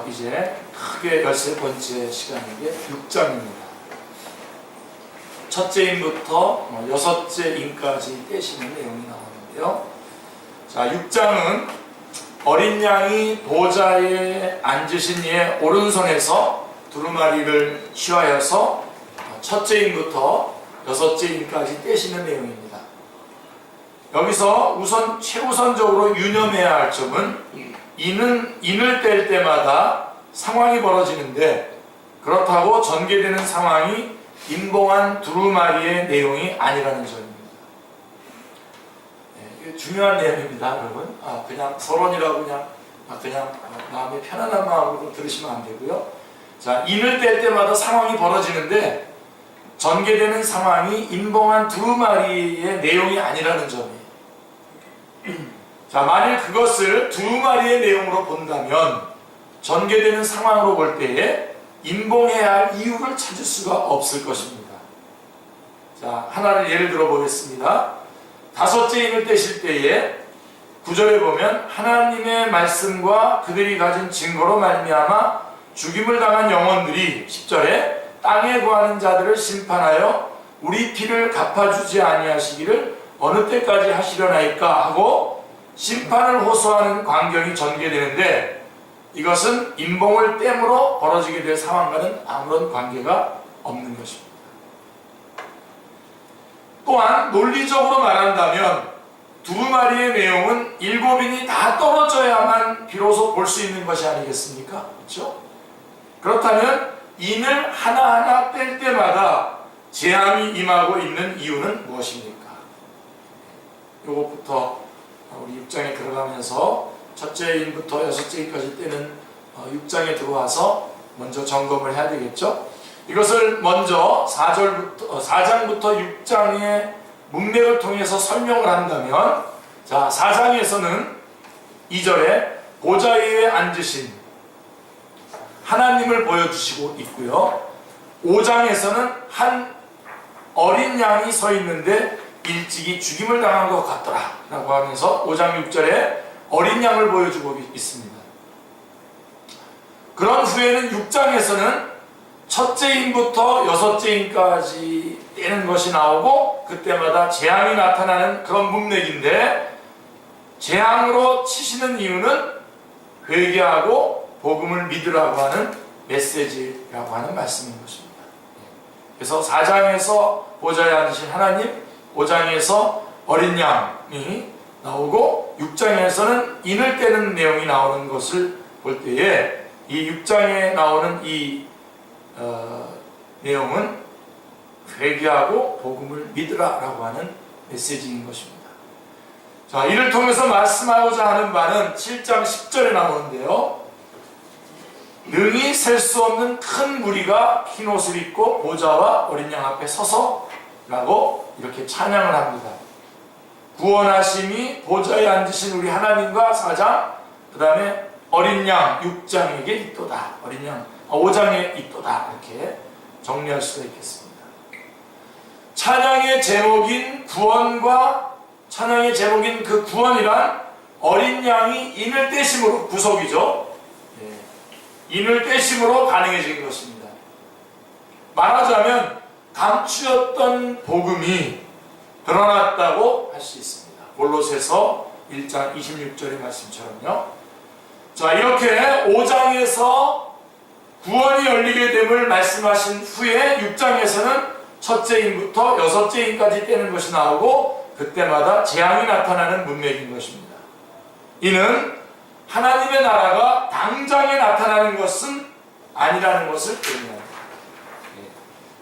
이제 크게 13번째 시간인 게 6장입니다. 첫째인부터 6째인까지 떼시는 내용이 나오는데요. 자, 6장은 어린 양이 보좌에 앉으신 이의 오른손에서 두루마리를 취하여서 첫째인부터 6째인까지 떼시는 내용입니다. 여기서 우선 최우선적으로 유념해야 할 점은 인을 뗄 때마다 상황이 벌어지는데 그렇다고 전개되는 상황이 임봉한 두루마리의 내용이 아니라는 점입니다. 이게 중요한 내용입니다, 여러분. 그냥 서론이라고 그냥 마음에 편안한 마음으로 들으시면 안 되고요. 자, 인을 뗄 때마다 상황이 벌어지는데 전개되는 상황이 임봉한 두루마리의 내용이 아니라는 점이에요. 자, 만일 그것을 두루마리의 내용으로 본다면 전개되는 상황으로 볼 때에 임봉해야 할 이유를 찾을 수가 없을 것입니다. 자, 하나를 예를 들어 보겠습니다. 5째 인을 떼실 때에 9절에 보면 하나님의 말씀과 그들이 가진 증거로 말미암아 죽임을 당한 영혼들이 10절에 땅에 거하는 자들을 심판하여 우리 피를 갚아주지 아니하시기를 어느 때까지 하시려나이까 하고 심판을 호소하는 광경이 전개되는데 이것은 임봉을 땜으로 벌어지게 될 상황과는 아무런 관계가 없는 것입니다. 또한 논리적으로 말한다면 두루마리의 내용은 7인이 다 떨어져야만 비로소 볼 수 있는 것이 아니겠습니까? 그렇죠? 그렇다면 인을 하나하나 뗄 때마다 재앙이 임하고 있는 이유는 무엇입니까? 요것부터 우리 6장에 들어가면서 첫째 인부터 6째까지 떼는 6장에 들어와서 먼저 점검을 해야 되겠죠? 이것을 먼저 4장부터 6장의 문맥을 통해서 설명을 한다면, 자, 4장에서는 2절에 보좌 위에 앉으신 하나님을 보여주시고 있고요. 5장에서는 한 어린 양이 서 있는데 일찍이 죽임을 당한 것 같더라 라고 하면서 5장 6절에 어린 양을 보여주고 있습니다. 그런 후에는 6장에서는 첫째인부터 6째인까지 떼는 것이 나오고 그때마다 재앙이 나타나는 그런 문맥인데, 재앙으로 치시는 이유는 회개하고 복음을 믿으라고 하는 메시지라고 하는 말씀인 것입니다. 그래서 4장에서 보좌에 앉으신 하나님, 5장에서 어린 양이 나오고 6장에서는 인을 떼는 내용이 나오는 것을 볼 때에 이 6장에 나오는 이 내용은 회개하고 복음을 믿으라라고 하는 메시지인 것입니다. 자, 이를 통해서 말씀하고자 하는 바는 7장 10절에 나오는데요. 능히 셀 수 없는 큰 무리가 흰 옷을 입고 보좌와 어린 양 앞에 서서 라고 이렇게 찬양을 합니다. 구원하심이 보좌에 앉으신 우리 하나님과 4장, 그 다음에 어린 양 6장에게 있도다, 어린 양 5장에 있도다, 이렇게 정리할 수가 있겠습니다. 찬양의 제목인 구원과 찬양의 제목인 그 구원이란 어린 양이 인을 떼심으로, 구속이죠. 인을 떼심으로 가능해진 것입니다. 말하자면 감추었던 복음이 드러났다고 할 수 있습니다. 골로새서 1장 26절의 말씀처럼요. 자, 이렇게 5장에서 구원이 열리게 됨을 말씀하신 후에 6장에서는 첫째인부터 6째인까지 떼는 것이 나오고 그때마다 재앙이 나타나는 문맥인 것입니다. 이는 하나님의 나라가 당장에 나타나는 것은 아니라는 것을 의미합니다.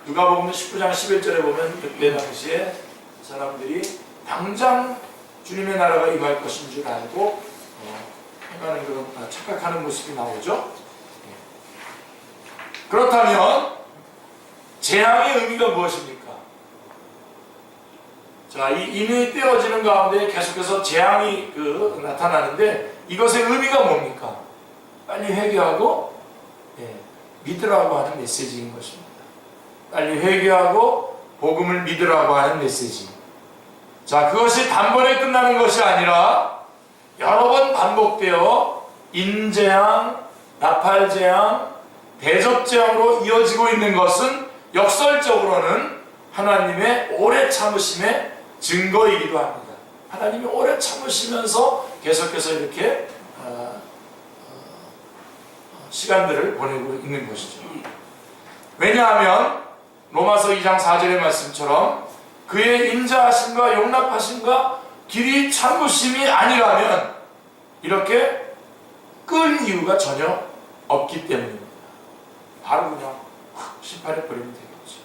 누가복음 19장 11절에 보면 그때 당시에 사람들이 당장 주님의 나라가 임할 것인 줄 알고 행하는 그런 착각하는 모습이 나오죠. 그렇다면 재앙의 의미가 무엇입니까? 자, 이 인이 떼어지는 가운데 계속해서 재앙이 나타나는데 이것의 의미가 뭡니까? 빨리 회개하고 믿으라고 하는 메시지인 것입니다. 빨리 회개하고 복음을 믿으라고 하는 메시지. 자, 그것이 단번에 끝나는 것이 아니라 여러 번 반복되어 인재앙, 나팔 재앙, 대접 재앙으로 이어지고 있는 것은 역설적으로는 하나님의 오래 참으심의 증거이기도 합니다. 하나님이 오래 참으시면서 계속해서 이렇게 시간들을 보내고 있는 것이죠. 왜냐하면 로마서 2장 4절의 말씀처럼 그의 인자하심과 용납하심과 길이 참으심이 아니라면 이렇게 끌 이유가 전혀 없기 때문입니다. 바로 그냥 심판해버리면 되겠죠.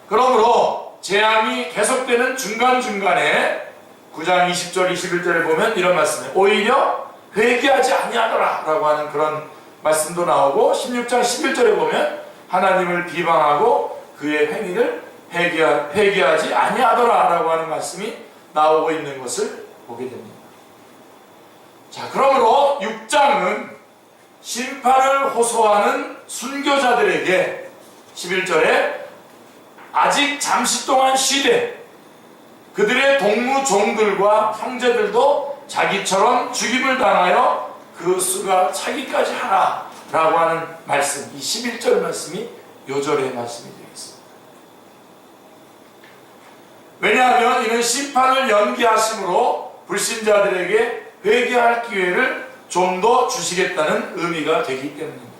그러므로 재앙이 계속되는 중간중간에 9장 20절 21절에 보면 이런 말씀이에요. 오히려 회개하지 아니하더라 라고 하는 그런 말씀도 나오고 16장 11절에 보면 하나님을 비방하고 그의 행위를 회개하지 아니하더라 라고 하는 말씀이 나오고 있는 것을 보게 됩니다. 자, 그러므로 6장은 심판을 호소하는 순교자들에게 11절에 아직 잠시 동안 쉬되 그들의 동무종들과 형제들도 자기처럼 죽임을 당하여 그 수가 차기까지 하라 라고 하는 말씀, 이 11절 말씀이 요절의 말씀이 되겠습니다. 왜냐하면 이는 심판을 연기하심으로 불신자들에게 회개할 기회를 좀 더 주시겠다는 의미가 되기 때문입니다.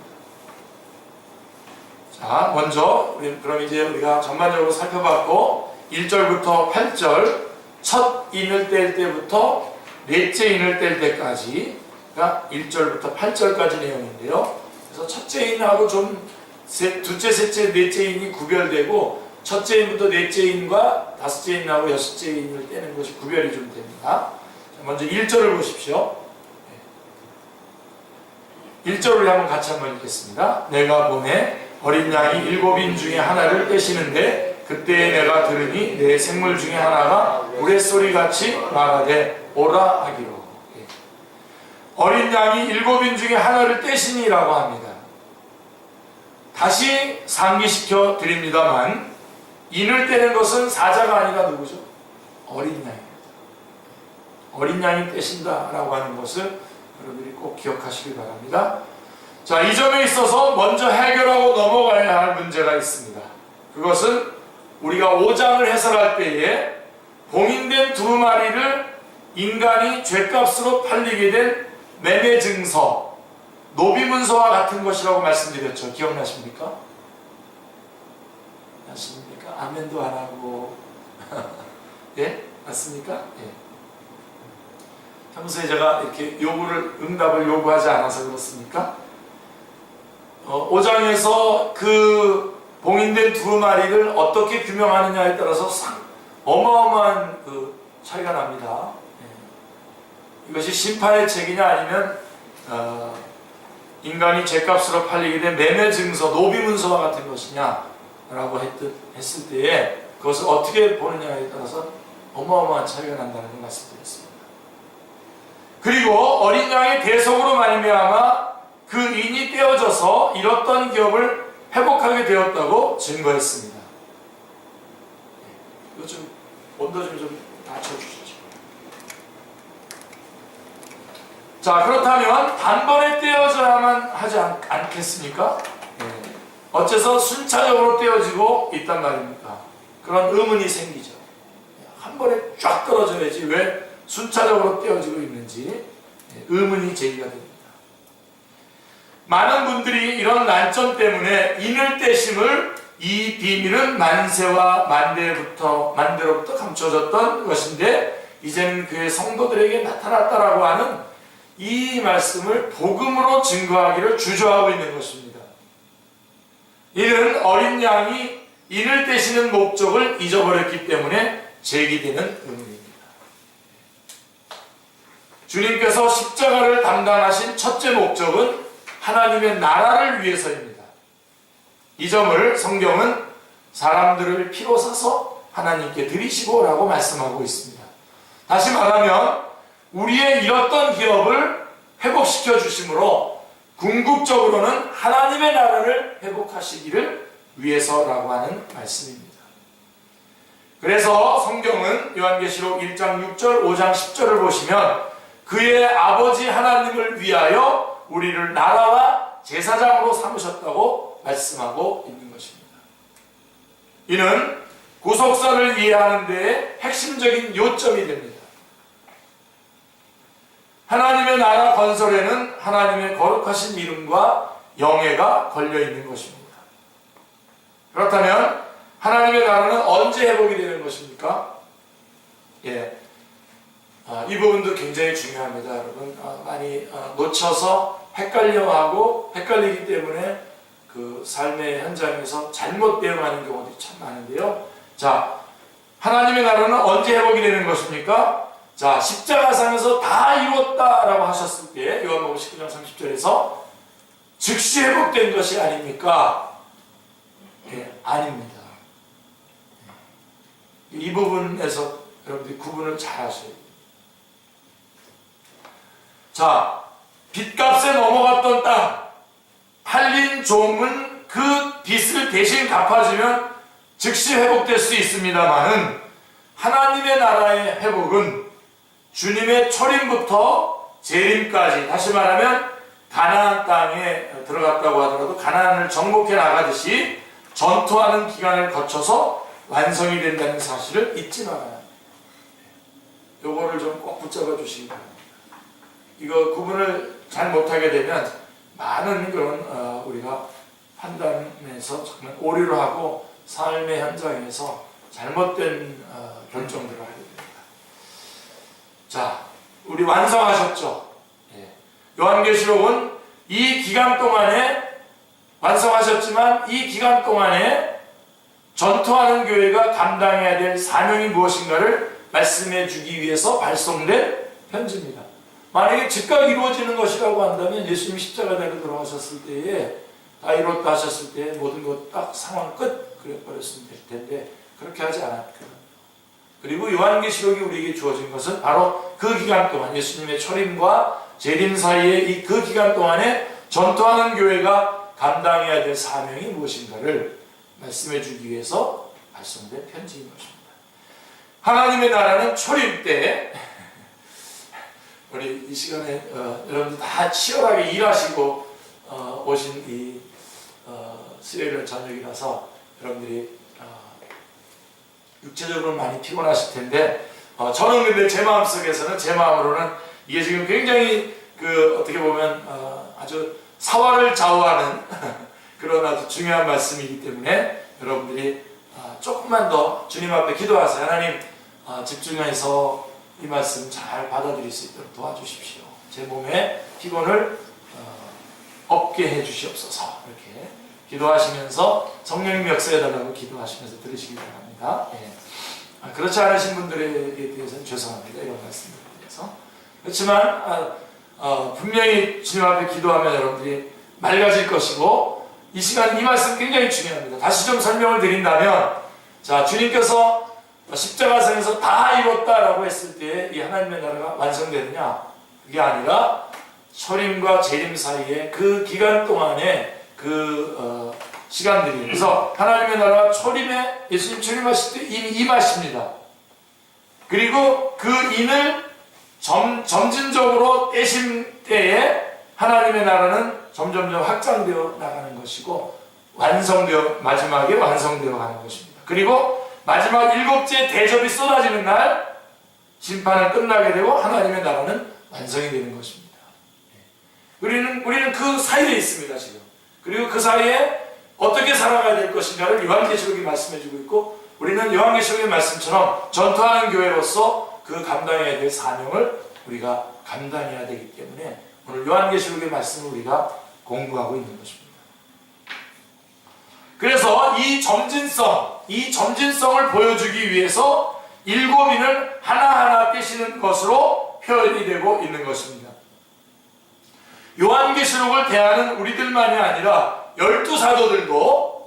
자, 먼저 그럼 이제 우리가 전반적으로 살펴봤고 1절부터 8절 첫 인을 뗄 때부터 넷째 인을 뗄 때까지가 1절부터 8절까지 내용인데요. 그래서 첫째 인하고 좀 둘째, 셋째, 넷째 인이 구별되고 첫째 인부터 넷째 인과 다섯째 인하고 여섯째 인을 떼는 것이 구별이 좀 됩니다. 먼저 1절을 보십시오. 1절을 한번 같이 한번 읽겠습니다. 내가 보매 어린 양이 7인 중에 하나를 떼시는데 그때에 내가 들으니 내 생물 중에 하나가 우레소리같이 말하되 오라 하기로. 어린 양이 7인 중에 하나를 떼시니라고 합니다. 다시 상기시켜 드립니다만 인을 떼는 것은 사자가 아니라 누구죠? 어린 양입니다. 어린 양이 떼신다라고 하는 것을 여러분들이 꼭 기억하시기 바랍니다. 자, 이 점에 있어서 먼저 해결하고 넘어가야 할 문제가 있습니다. 그것은 우리가 5장을 해설할 때에 봉인된 2마리를 인간이 죗값으로 팔리게 된 매매 증서, 노비문서와 같은 것이라고 말씀드렸죠. 기억나십니까? 아십니까? 아멘도 안 하고 예? 맞습니까? 예. 평소에 제가 이렇게 응답을 요구하지 않아서 그렇습니까? 5장에서 그 봉인된 2마리를 어떻게 규명하느냐에 따라서 어마어마한 그 차이가 납니다. 이것이 심판의 책이냐 아니면 인간이 죗값으로 팔리게 된 매매 증서, 노비문서와 같은 것이냐라고 했을 때에 그것을 어떻게 보느냐에 따라서 어마어마한 차이가 난다는 걸 말씀드렸습니다. 그리고 어린 양의 대속으로 말미암아 그 인이 떼어져서 잃었던 기업을 회복하게 되었다고 증거했습니다. 이거 좀 온도 좀 낮춰주시죠. 자, 그렇다면 단번에 떼어져야만 하지 않겠습니까? 어째서 순차적으로 떼어지고 있단 말입니까? 그런 의문이 생기죠. 한 번에 쫙 떨어져야지 왜 순차적으로 떼어지고 있는지 의문이 제기가 됩니다. 많은 분들이 이런 난점 때문에 인을 떼심을 이 비밀은 만세와 만대로부터 감춰졌던 것인데 이제는 그의 성도들에게 나타났다라고 하는 이 말씀을 복음으로 증거하기를 주저하고 있는 것입니다. 이는 어린 양이 인을 떼시는 목적을 잊어버렸기 때문에 제기되는 의문입니다. 주님께서 십자가를 담당하신 첫째 목적은 하나님의 나라를 위해서입니다. 이 점을 성경은 사람들을 피로 사서 하나님께 드리시고 라고 말씀하고 있습니다. 다시 말하면 우리의 잃었던 기업을 회복시켜 주심으로 궁극적으로는 하나님의 나라를 회복하시기를 위해서라고 하는 말씀입니다. 그래서 성경은 요한계시록 1장 6절, 5장 10절을 보시면 그의 아버지 하나님을 위하여 우리를 나라와 제사장으로 삼으셨다고 말씀하고 있는 것입니다. 이는 구속사를 이해하는 데에 핵심적인 요점이 됩니다. 하나님의 나라 건설에는 하나님의 거룩하신 이름과 영예가 걸려 있는 것입니다. 그렇다면 하나님의 나라는 언제 회복이 되는 것입니까? 이 부분도 굉장히 중요합니다, 여러분. 많이 놓쳐서 헷갈려하고 헷갈리기 때문에 그 삶의 현장에서 잘못 대응하는 경우들이 참 많은데요. 자, 하나님의 나라는 언제 회복이 되는 것입니까? 자, 십자가상에서 다 이뤘다라고 하셨을 때 요한복음 19장 30절에서 즉시 회복된 것이 아닙니까? 아닙니다. 이 부분에서 여러분들이 구분을 잘 하셔야 돼요. 자, 빚값에 넘어갔던 땅, 팔린 종은 그 빚을 대신 갚아주면 즉시 회복될 수 있습니다만은 하나님의 나라의 회복은 주님의 초림부터 재림까지, 다시 말하면 가나안 땅에 들어갔다고 하더라도 가나안을 정복해 나가듯이 전투하는 기간을 거쳐서 완성이 된다는 사실을 잊지 말아야 합니다. 요거를 좀 꼭 붙잡아 주시기 바랍니다. 이거 구분을 잘 못하게 되면 많은 그런 우리가 판단에서 정말 오류를 하고 삶의 현장에서 잘못된 결정들을 하게 됩니다. 자, 우리 완성하셨죠? 요한계시록은 이 기간 동안에 완성하셨지만 이 기간 동안에 전투하는 교회가 감당해야 될 사명이 무엇인가를 말씀해 주기 위해서 발송된 편지입니다. 만약에 즉각 이루어지는 것이라고 한다면 예수님이 십자가대로 돌아가셨을 때에 다 이뤘다 하셨을 때 모든 것 딱 상황 끝 그래 버렸으면 될 텐데 그렇게 하지 않았거든요. 그리고 요한계시록이 우리에게 주어진 것은 바로 그 기간 동안 예수님의 초림과 재림 사이에 이 그 기간 동안에 전투하는 교회가 감당해야 될 사명이 무엇인가를 말씀해 주기 위해서 발송된 편지인 것입니다. 하나님의 나라는 초림 때 우리 이 시간에 여러분들 다 치열하게 일하시고 오신 이 수요일 저녁이라서 여러분들이 육체적으로 많이 피곤하실 텐데 저는 근데 제 마음속에서는 제 마음으로는 이게 지금 굉장히 그 어떻게 보면 아주 사활을 좌우하는 그런 아주 중요한 말씀이기 때문에 여러분들이 조금만 더 주님 앞에 기도하세요. 하나님 집중해서 이 말씀 잘 받아들일 수 있도록 도와주십시오. 제 몸에 피곤을 없게 해주시옵소서. 이렇게 기도하시면서 성령님 역사해달라고 기도하시면서 들으시기 바랍니다. 그렇지 않으신 분들에 대해서는 죄송합니다. 이런 말씀을 드려서. 그렇지만 분명히 주님 앞에 기도하면 여러분들이 맑아질 것이고 이 시간 이 말씀 굉장히 중요합니다. 다시 좀 설명을 드린다면 자, 주님께서 십자가상에서 다 이뤘다라고 했을 때 이 하나님의 나라가 완성되느냐? 그게 아니라 초림과 재림 사이에 그 기간 동안에 그 시간들이 그래서 하나님의 나라가 초림에 예수님 초림하실 때 이미 임하십니다. 그리고 그 인을 점진적으로 떼신 때에 하나님의 나라는 점점점 확장되어 나가는 것이고 마지막에 완성되어 가는 것입니다. 그리고 마지막 7째 대접이 쏟아지는 날 심판은 끝나게 되고 하나님의 나라는 완성이 되는 것입니다. 우리는 그 사이에 있습니다, 지금. 그리고 그 사이에 어떻게 살아가야 될 것인가를 요한계시록이 말씀해주고 있고 우리는 요한계시록의 말씀처럼 전투하는 교회로서 그 감당해야 될 사명을 우리가 감당해야 되기 때문에 오늘 요한계시록의 말씀을 우리가 공부하고 있는 것입니다. 그래서 이 점진성을 보여주기 위해서 7인을 하나하나 떼시는 것으로 표현이 되고 있는 것입니다. 요한계시록을 대하는 우리들만이 아니라 12사도들도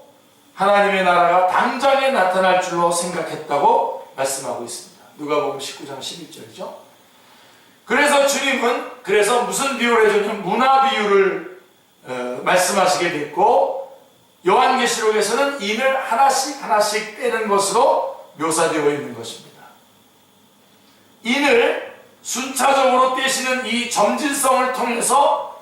하나님의 나라가 당장에 나타날 줄로 생각했다고 말씀하고 있습니다. 누가복음 19장 11절이죠. 그래서 주님은 무슨 비유를 해줬냐면 문화 비유를 말씀하시게 됐고 요한계시록에서는 인을 하나씩 떼는 것으로 묘사되어 있는 것입니다. 인을 순차적으로 떼시는 이 점진성을 통해서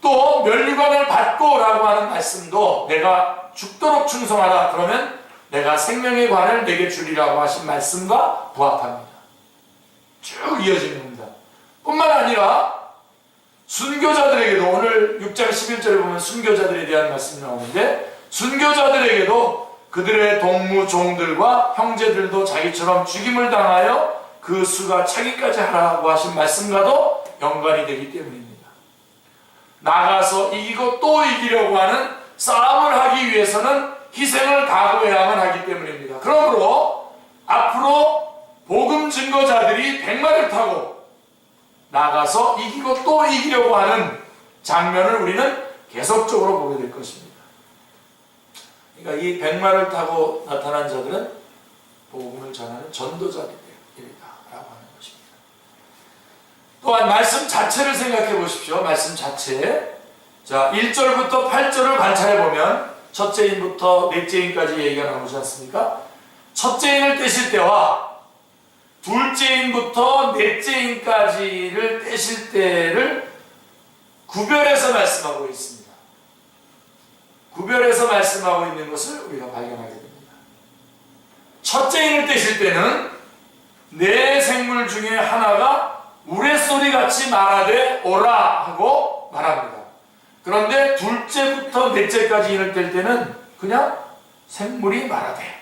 또 면류관을 받고 라고 하는 말씀도 내가 죽도록 충성하라 그러면 내가 생명의 관을 내게 주리라고 하신 말씀과 부합합니다. 쭉 이어지는 겁니다. 뿐만 아니라 순교자들에게도 오늘 6장 11절에 보면 순교자들에 대한 말씀이 나오는데 순교자들에게도 그들의 동무 종들과 형제들도 자기처럼 죽임을 당하여 그 수가 차기까지 하라고 하신 말씀과도 연관이 되기 때문입니다. 나가서 이기고 또 이기려고 하는 싸움을 하기 위해서는 희생을 각오해야만 하기 때문입니다. 그러므로 앞으로 복음 증거자들이 백마를 타고 나가서 이기고 또 이기려고 하는 장면을 우리는 계속적으로 보게 될 것입니다. 그러니까 이 백마를 타고 나타난 자들은 복음을 전하는 전도자들이다 라고 하는 것입니다. 또한 말씀 자체를 생각해 보십시오. 말씀 자체. 자, 1절부터 8절을 관찰해 보면 첫째 인부터 넷째 인까지 얘기가 나오지 않습니까? 첫째 인을 떼실 때와 둘째 인부터 넷째 인까지를 떼실 때를 구별해서 말씀하고 있습니다. 구별해서 말씀하고 있는 것을 우리가 발견하게 됩니다. 첫째 인을 떼실 때는 네 생물 중에 하나가 우레소리 같이 말하되 오라 하고 말합니다. 그런데 둘째부터 넷째까지 인을 뗄 때는 그냥 생물이 말하되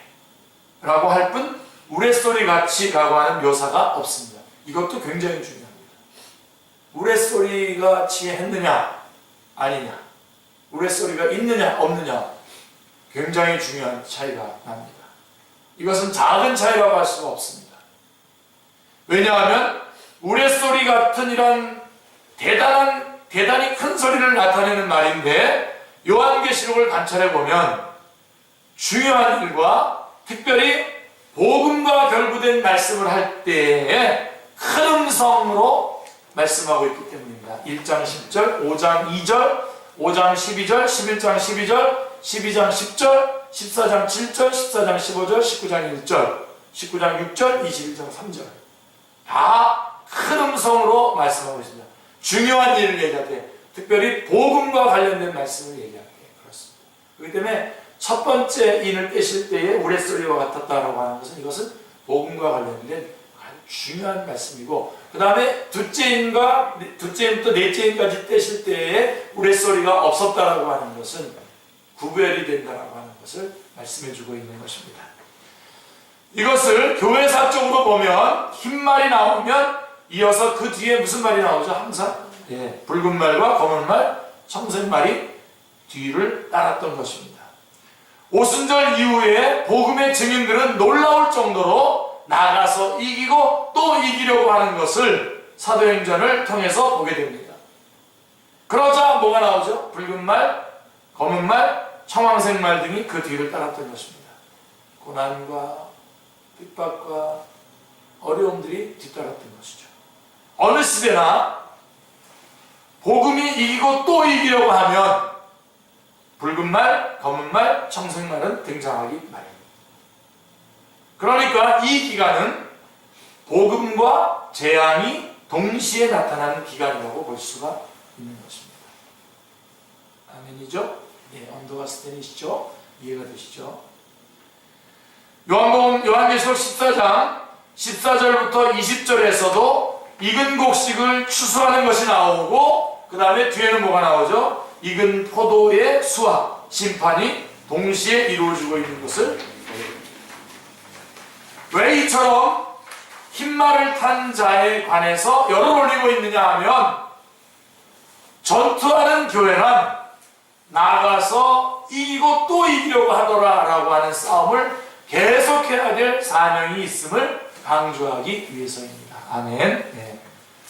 라고 할 뿐 우레소리 같이 라고 하는 묘사가 없습니다. 이것도 굉장히 중요합니다. 우레소리 같이 했느냐 아니냐, 우레소리가 있느냐 없느냐 굉장히 중요한 차이가 납니다. 이것은 작은 차이라고 할 수가 없습니다. 왜냐하면 우레소리 같은 이런 대단히 큰 소리를 나타내는 말인데 요한계시록을 관찰해 보면 중요한 일과 특별히 복음과 결부된 말씀을 할 때에 큰 음성으로 말씀하고 있기 때문입니다. 1장 10절, 5장 2절, 5장 12절, 11장 12절, 12장 10절, 14장 7절, 14장 15절, 19장 1절, 19장 6절, 21장 3절 다 큰 음성으로 말씀하고 있습니다. 중요한 일을 얘기할 때 특별히 복음과 관련된 말씀을 얘기할 때 그렇습니다. 그렇기 때문에 첫 번째 인을 떼실 때에 우레소리와 같았다라고 하는 것은 이것은 복음과 관련된 아주 중요한 말씀이고, 그 다음에 둘째 인부터 넷째 인까지 떼실 때에 우레소리가 없었다라고 하는 것은 구별이 된다라고 하는 것을 말씀해주고 있는 것입니다. 이것을 교회사적으로 보면 흰 말이 나오면 이어서 그 뒤에 무슨 말이 나오죠? 항상 붉은 말과 검은 말, 청색 말이 뒤를 따랐던 것입니다. 오순절 이후에 복음의 증인들은 놀라울 정도로 나가서 이기고 또 이기려고 하는 것을 사도행전을 통해서 보게 됩니다. 그러자 뭐가 나오죠? 붉은 말, 검은 말, 청황색 말 등이 그 뒤를 따랐던 것입니다. 고난과 핍박과 어려움들이 뒤따랐던 것이죠. 어느 시대나 복음이 이기고 또 이기려고 하면 붉은 말, 검은 말, 청색 말은 등장하기 마련입니다. 그러니까 이 기간은 복음과 재앙이 동시에 나타나는 기간이라고 볼 수가 있는 것입니다. 아멘이죠? 네, 언더가 스탠이시죠? 이해가 되시죠? 요한계시록 14장 14절부터 20절에서도 익은 곡식을 추수하는 것이 나오고, 그 다음에 뒤에는 뭐가 나오죠? 익은 포도의 수확, 심판이 동시에 이루어지고 있는 것을 보게 됩니다. 왜 이처럼 흰말을 탄 자에 관해서 열을 올리고 있느냐 하면, 전투하는 교회란 나가서 이기고 또 이기려고 하더라 라고 하는 싸움을 계속해야 될 사명이 있음을 강조하기 위해서입니다. 아멘. 네.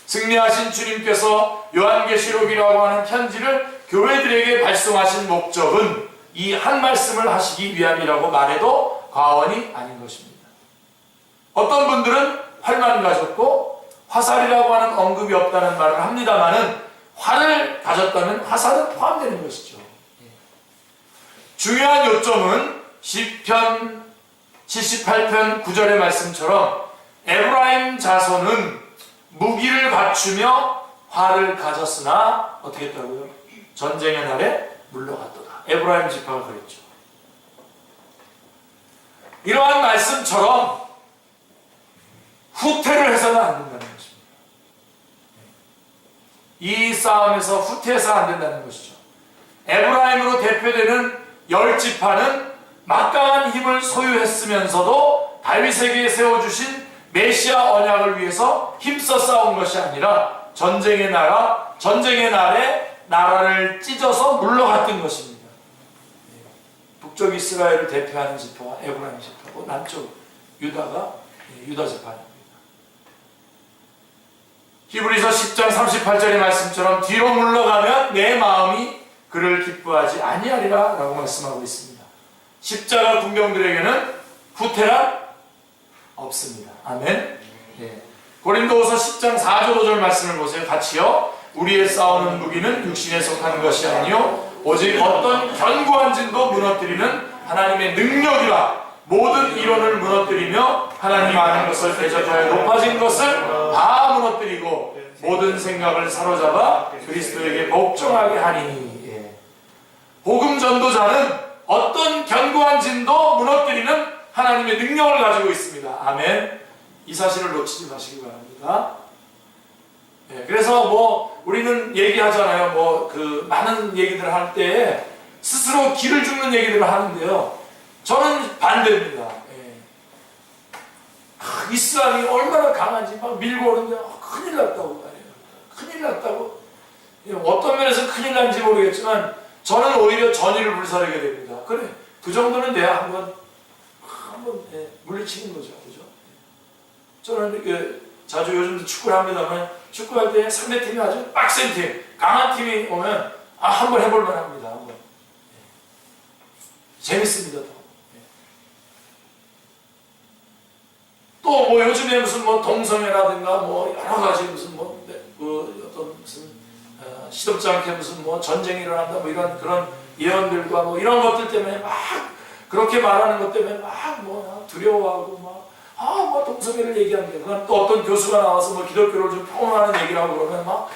승리하신 주님께서 요한계시록이라고 하는 편지를 교회들에게 발송하신 목적은 이 한 말씀을 하시기 위함이라고 말해도 과언이 아닌 것입니다. 어떤 분들은 활만 가졌고 화살이라고 하는 언급이 없다는 말을 합니다만은, 활을 가졌다면 화살은 포함되는 것이죠. 중요한 요점은 시편 78편 9절의 말씀처럼 에브라임 자손은 무기를 갖추며 활을 가졌으나 어떻게 했다고요? 전쟁의 날에 물러갔도다. 에브라임 지파가 그랬죠. 이러한 말씀처럼 후퇴를 해서는 안 된다는 것입니다. 이 싸움에서 후퇴해서 안 된다는 것이죠. 에브라임으로 대표되는 10지파는 막강한 힘을 소유했으면서도 다윗에게 세워주신 메시아 언약을 위해서 힘써 싸운 것이 아니라 전쟁의 날에 나라를 찢어서 물러갔던 것입니다. 북쪽 이스라엘을 대표하는 지파가 에브라임 지파고 남쪽 유다가 유다 지파입니다. 히브리서 10장 38절의 말씀처럼 뒤로 물러가면 내 마음이 그를 기뻐하지 아니하리라 라고 말씀하고 있습니다. 십자가 군병들에게는 후퇴란 없습니다. 아멘. 예. 고린도후서 10장 4절 5절 말씀을 보세요. 같이요. 우리의 싸우는 무기는 육신에 속하는 것이 아니요 오직 어떤 견고한 진도 무너뜨리는 하나님의 능력이라 모든 이론을 무너뜨리며 하나님 아는 것을 대적하여 높아진 것을 다 무너뜨리고 모든 생각을 사로잡아 그리스도에게 복종하게 하니. 예. 복음 전도자는 어떤 견고한 진도 무너뜨리는 하나님의 능력을 가지고 있습니다. 아멘. 이 사실을 놓치지 마시기 바랍니다. 예, 그래서 우리는 얘기하잖아요. 많은 얘기들을 할 때 스스로 기를 죽는 얘기들을 하는데요. 저는 반대입니다. 예. 이슬람이 얼마나 강한지 막 밀고 오는데 큰일 났다고 말해요. 큰일 났다고. 예, 어떤 면에서 큰일 난지 모르겠지만 저는 오히려 전의를 불사르게 됩니다. 그래, 그 정도는 내가 한번 물리치는 거죠. 그죠? 저는 자주 요즘도 축구를 합니다만 축구할 때 상대팀이 아주 빡센 팀, 강한 팀이 오면 한번 해볼만 합니다. 한번. 재밌습니다. 또 요즘에 무슨 동성애라든가 여러 가지 무슨 어떤 무슨 시덥지 않게 무슨 전쟁이 일어난다 이런 그런 예언들과 이런 것들 때문에 막 그렇게 말하는 것 때문에 막 두려워하고 동성애를 얘기하는 게 그건 또 어떤 교수가 나와서 기독교를 좀 평온하는 얘기를 하고 그러면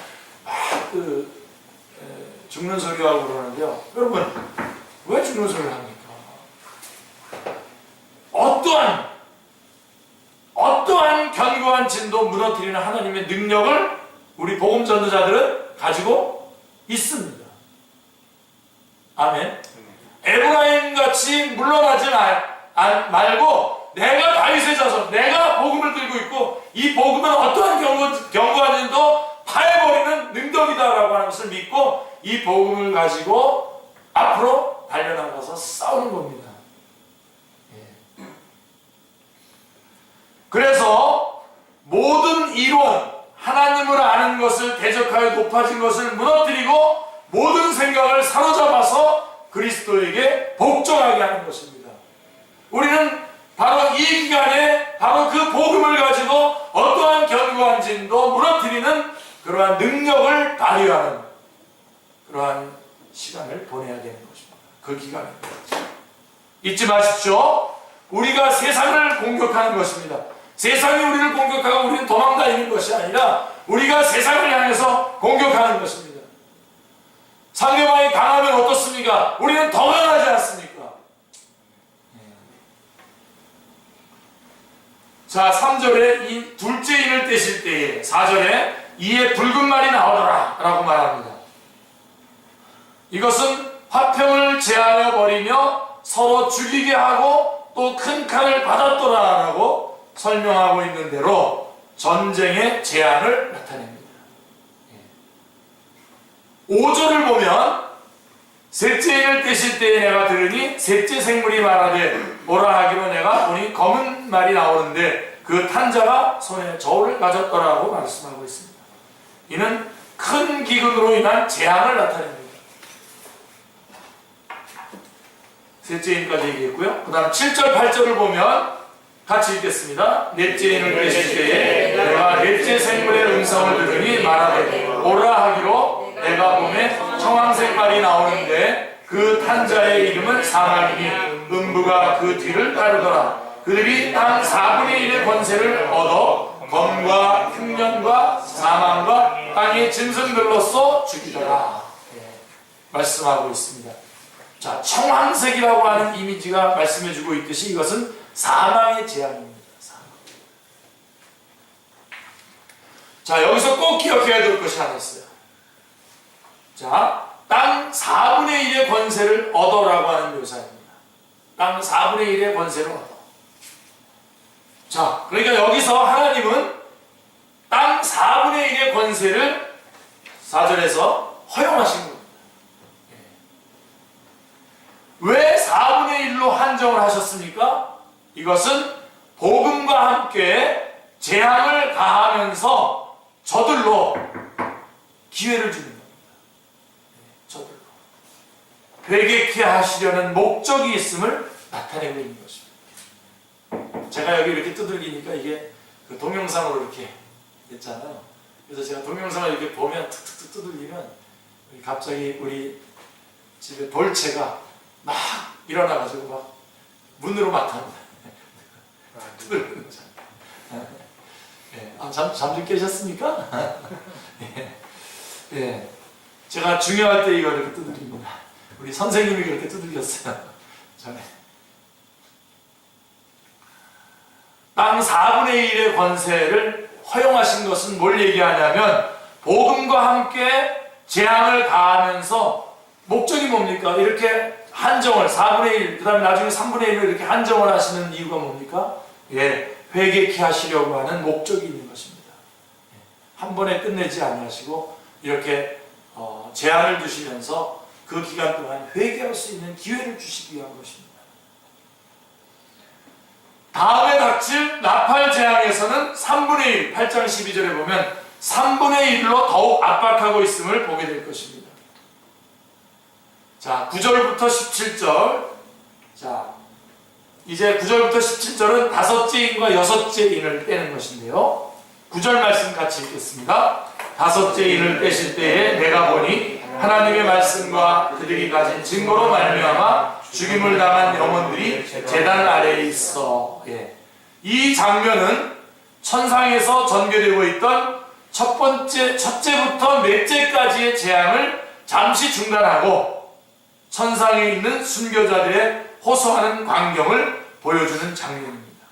죽는 소리 하고 그러는데요. 여러분 왜 죽는 소리를 합니까? 어떠한 견고한 진도 무너뜨리는 하나님의 능력을 우리 복음 전도자들은 가지고 있습니다. 아멘. 에브라임 같이 물러나지 말고 내가 다윗의 자손, 내가 복음을 들고 있고 이 복음은 어떠한 견고한 진도 파해버리는 능력이다라고 하는 것을 믿고 이 복음을 가지고 앞으로 달려나가서 싸우는 겁니다. 그래서 모든 이론, 하나님을 아는 것을 대적하여 높아진 것을 무너뜨리고 모든 생각을 사로잡아서 그리스도에게 복종하게 하는 것입니다. 우리는 바로 이 기간에 바로 그 복음을 가지고 어떠한 견고한 진도 무너뜨리는 그러한 능력을 발휘하는 그러한 시간을 보내야 되는 것입니다. 그 기간입니다. 잊지 마십시오. 우리가 세상을 공격하는 것입니다. 세상이 우리를 공격하고 우리는 도망다니는 것이 아니라 우리가 세상을 향해서 공격하는 것입니다. 상대방이 강하면 어떻습니까? 우리는 더 강하지 않습니까? 자, 3절에 이 둘째 인을 떼실 때에 4절에 이에 붉은 말이 나오더라 라고 말합니다. 이것은 화평을 제하여 버리며 서로 죽이게 하고 또 큰 칼을 받았더라 라고 설명하고 있는 대로 전쟁의 제한을 나타냅니다. 5절을 보면 셋째 인을 떼실 때에 내가 들으니 셋째 생물이 말하되 뭐라 하기로 내가 보니 검은 말이 나오는데 그 탄자가 손에 저울을 가졌더라고 말씀하고 있습니다. 이는 큰 기근으로 인한 재앙을 나타냅니다. 셋째 인까지 얘기했고요. 그 다음 7절 8절을 보면 같이 읽겠습니다. 넷째 인을 떼실 때에 내가 넷째 생물의 음성을 들으니 말하되 오라 하기로 내가 보매 청황색깔이 나오는데 그 탄자의 이름은 사망이니 음부가 그 뒤를 따르더라. 그들이 땅 4분의 1의 권세를 얻어 검과 흉년과 사망과 땅의 짐승들로서 죽이더라. 말씀하고 있습니다. 자, 청황색이라고 하는 이미지가 말씀해주고 있듯이 이것은 사망의 재앙입니다. 사망. 자, 여기서 꼭 기억해야 될 것이 하나 있어요. 자, 땅 4분의 1의 권세를 얻어라고 하는 묘사입니다. 땅 4분의 1의 권세를 얻어. 자, 그러니까 여기서 하나님은 땅 4분의 1의 권세를 4절에서 허용하신 겁니다. 왜 4분의 1로 한정을 하셨습니까? 이것은 복음과 함께 재앙을 가하면서 저들로 기회를 주는 겁니다. 저들로. 회개케 하시려는 목적이 있음을 나타내고 있는 것입니다. 제가 여기 이렇게 두들기니까 이게 그 동영상으로 이렇게 됐잖아요. 그래서 제가 동영상을 이렇게 보면 툭툭툭 두들기면 갑자기 우리 집에 돌체가 막 일어나가지고 막 문으로 막합니다. 두들기는 거잖아요. 예. 아, 잠좀 깨셨습니까? 예. 예. 제가 중요할 때 이걸 이렇게 두들깁니다. 우리 선생님이 그렇게 두들겼어요. 전에. 땅 4분의 1의 권세를 허용하신 것은 뭘 얘기하냐면 복음과 함께 재앙을 가하면서 목적이 뭡니까? 이렇게 한정을 4분의 1, 그 다음에 나중에 3분의 1로 이렇게 한정을 하시는 이유가 뭡니까? 예, 회개케 하시려고 하는 목적이 있는 것입니다. 한 번에 끝내지 아니하시고 이렇게 제한을 두시면서 그 기간 동안 회개할 수 있는 기회를 주시기 위한 것입니다. 다음에 닥칠 나팔 재앙에서는 3분의 1, 8장 12절에 보면 3분의 1로 더욱 압박하고 있음을 보게 될 것입니다. 자, 9절부터 17절. 자, 이제 9절부터 17절은 다섯째 인과 여섯째 인을 떼는 것인데요. 9절 말씀 같이 읽겠습니다. 다섯째 인을 떼실 때에 내가 보니 하나님의 말씀과 그들이 가진 증거로 말미암아 죽임을 당한 영혼들이 제단 아래에 있어. 예. 이 장면은 천상에서 전개되고 있던 첫째부터 넷째까지의 재앙을 잠시 중단하고 천상에 있는 순교자들의 호소하는 광경을 보여주는 장면입니다.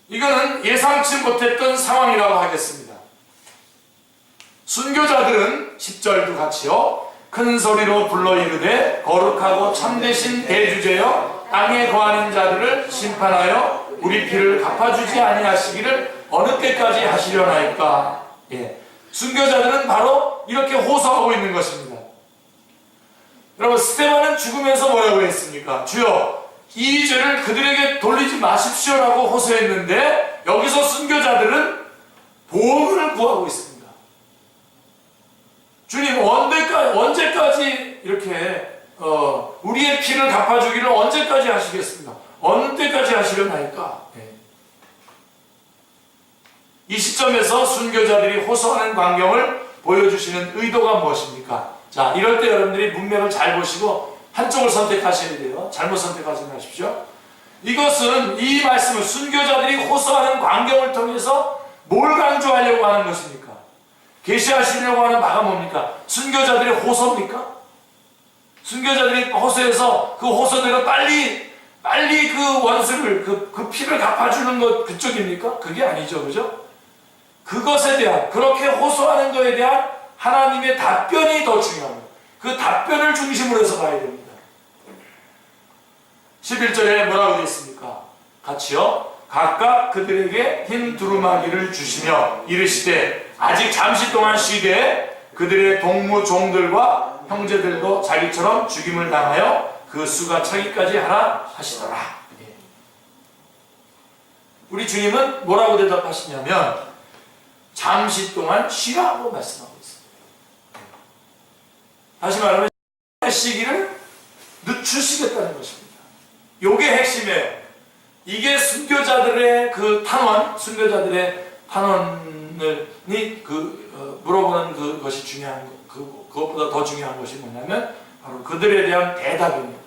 이거는 예상치 못했던 상황이라고 하겠습니다. 순교자들은 10절도 같이요. 큰 소리로 불러 이르되 거룩하고 참되신 대주제여 땅에 거하는 자들을 심판하여 우리 피를 갚아주지 아니하시기를 어느 때까지 하시려나이까. 예. 순교자들은 바로 이렇게 호소하고 있는 것입니다. 여러분, 스데반은 죽으면서 뭐라고 했습니까? 주여, 이 죄를 그들에게 돌리지 마십시오라고 호소했는데 여기서 순교자들은 보응을 구하고 있습니다. 주님, 언제까지 이렇게 우리의 피를 갚아주기를 언제까지 하시겠습니까? 어느 때까지 하시려나이까? 네. 이 시점에서 순교자들이 호소하는 광경을 보여주시는 의도가 무엇입니까? 자, 이럴 때 여러분들이 문맥을 잘 보시고 한쪽을 선택하셔야 돼요. 잘못 선택하지 마십시오. 이것은 이 말씀을 순교자들이 호소하는 광경을 통해서 뭘 강조하려고 하는 것입니까? 계시하시려고 하는 바가 뭡니까? 순교자들의 호소입니까? 순교자들이 호소해서 그 호소대로 빨리 그 원수를 그 피를 갚아주는 것 그쪽입니까? 그게 아니죠, 그죠? 그것에 대한, 그렇게 호소하는 것에 대한 하나님의 답변이 더 중요합니다. 그 답변을 중심으로 해서 봐야 됩니다. 11절에 뭐라고 되어 있습니까? 같이요. 각각 그들에게 흰 두루마기를 주시며 이르시되 아직 잠시 동안 쉬되 그들의 동무 종들과 형제들도 자기처럼 죽임을 당하여 그 수가 차기까지 하라 하시더라. 우리 주님은 뭐라고 대답하시냐면 잠시 동안 쉬라고 말씀하고 있습니다. 다시 말하면 시기를 늦추시겠다는 것입니다. 요게 핵심이에요. 이게 순교자들의 그 탄원, 순교자들의 탄원이 물어보는 그것이 중요한 것, 그것보다 더 중요한 것이 뭐냐면 바로 그들에 대한 대답입니다.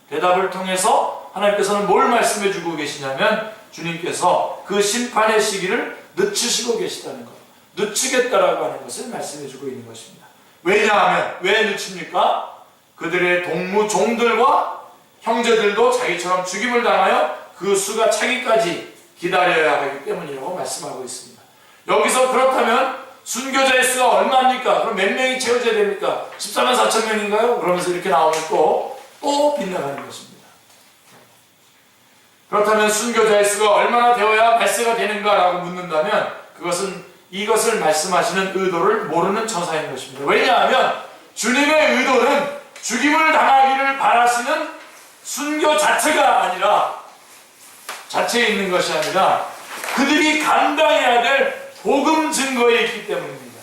대답을 통해서 하나님께서는 뭘 말씀해 주고 계시냐면 주님께서 그 심판의 시기를 늦추시고 계시다는 것, 늦추겠다라고 하는 것을 말씀해 주고 있는 것입니다. 왜냐하면 왜 늦춥니까? 그들의 동무 종들과 형제들도 자기처럼 죽임을 당하여 그 수가 차기까지 기다려야 하기 때문이라고 말씀하고 있습니다. 여기서 그렇다면 순교자의 수가 얼마입니까? 그럼 몇 명이 채워져야 됩니까? 14만 4천 명인가요? 그러면서 이렇게 나오면 또 빗나가는 것입니다. 그렇다면 순교자의 수가 얼마나 되어야 말세가 되는가라고 묻는다면 그것은 이것을 말씀하시는 의도를 모르는 처사인 것입니다. 왜냐하면 주님의 의도는 죽임을 당하기를 바라시는 순교 자체가 아니라 자체에 있는 것이 아니라 그들이 감당해야 될 복음 증거에 있기 때문입니다.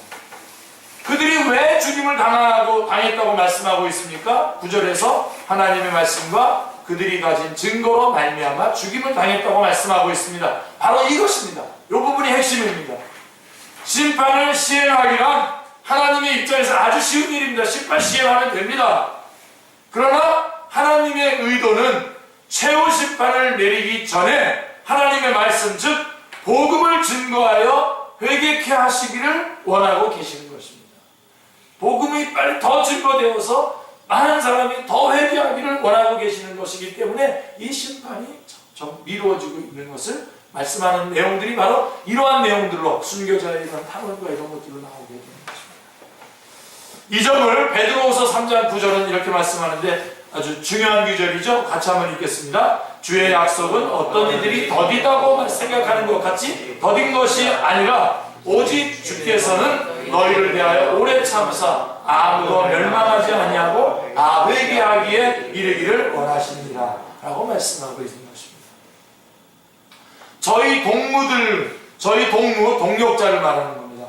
그들이 왜 죽임을 당했다고 말씀하고 있습니까? 9절에서 하나님의 말씀과 그들이 가진 증거로 말미암아 죽임을 당했다고 말씀하고 있습니다. 바로 이것입니다. 이 부분이 핵심입니다. 심판을 시행하기란 하나님의 입장에서 아주 쉬운 일입니다. 심판 시행하면 됩니다. 그러나 하나님의 의도는 최후 심판을 내리기 전에 하나님의 말씀 즉 복음을 증거하여 회개케 하시기를 원하고 계시는 것입니다. 복음이 빨리 더 증거되어서 많은 사람이 더 회개하기를 원하고 계시는 것이기 때문에 이 심판이 좀 미루어지고 있는 것을 말씀하는 내용들이 바로 이러한 내용들로 순교자의 이런 탐험과 이런 것들로 나오게 되는 것입니다. 이 점을 베드로후서 3장 9절은 이렇게 말씀하는데 아주 중요한 구절이죠. 같이 한번 읽겠습니다. 주의 약속은 어떤 이들이 더디다고 생각하는 것 같이 더딘 것이 아니라 오직 주께서는 너희를 대하여 오래 참으사 아무도 멸망하지 아니하고 다 회개하기에 이르기를 원하시니라 라고 말씀하고 있는 것입니다. 저희 동력자를 말하는 겁니다.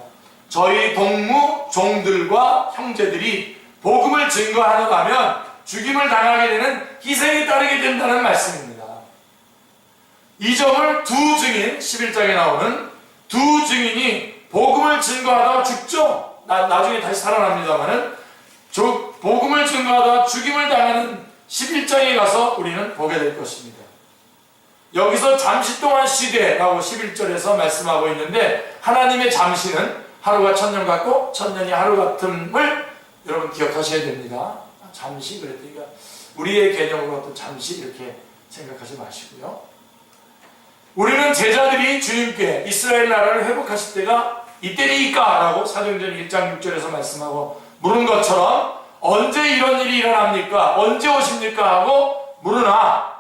저희 동무 종들과 형제들이 복음을 증거하려면 죽임을 당하게 되는 희생이 따르게 된다는 말씀입니다. 이 점을 두 증인, 11장에 나오는 두 증인이 복음을 증거하다가 죽죠. 나중에 다시 살아납니다만은 복음을 증거하다가 죽임을 당하는 11장에 가서 우리는 보게 될 것입니다. 여기서 잠시 동안 쉬되라고 11절에서 말씀하고 있는데 하나님의 잠시는 하루가 천년 같고 천년이 하루 같음을 여러분 기억하셔야 됩니다. 잠시 그랬더니 우리의 개념으로 어떤 잠시 이렇게 생각하지 마시고요. 우리는 제자들이 주님께 이스라엘 나라를 회복하실 때가 이때니까 라고 사도행전 1장 6절에서 말씀하고 물은 것처럼 언제 이런 일이 일어납니까? 언제 오십니까? 하고 물으나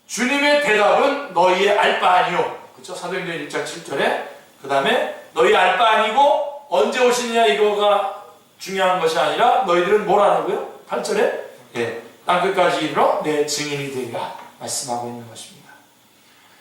주님의 대답은 너희의 알 바 아니요. 그렇죠? 사도행전 1장 7절에 그 다음에 너희 알 바 아니고 언제 오시느냐 이거가 중요한 것이 아니라 너희들은 뭘 하라고요? 8절에 땅끝까지 이르러 내 증인이 되리라 말씀하고 있는 것입니다.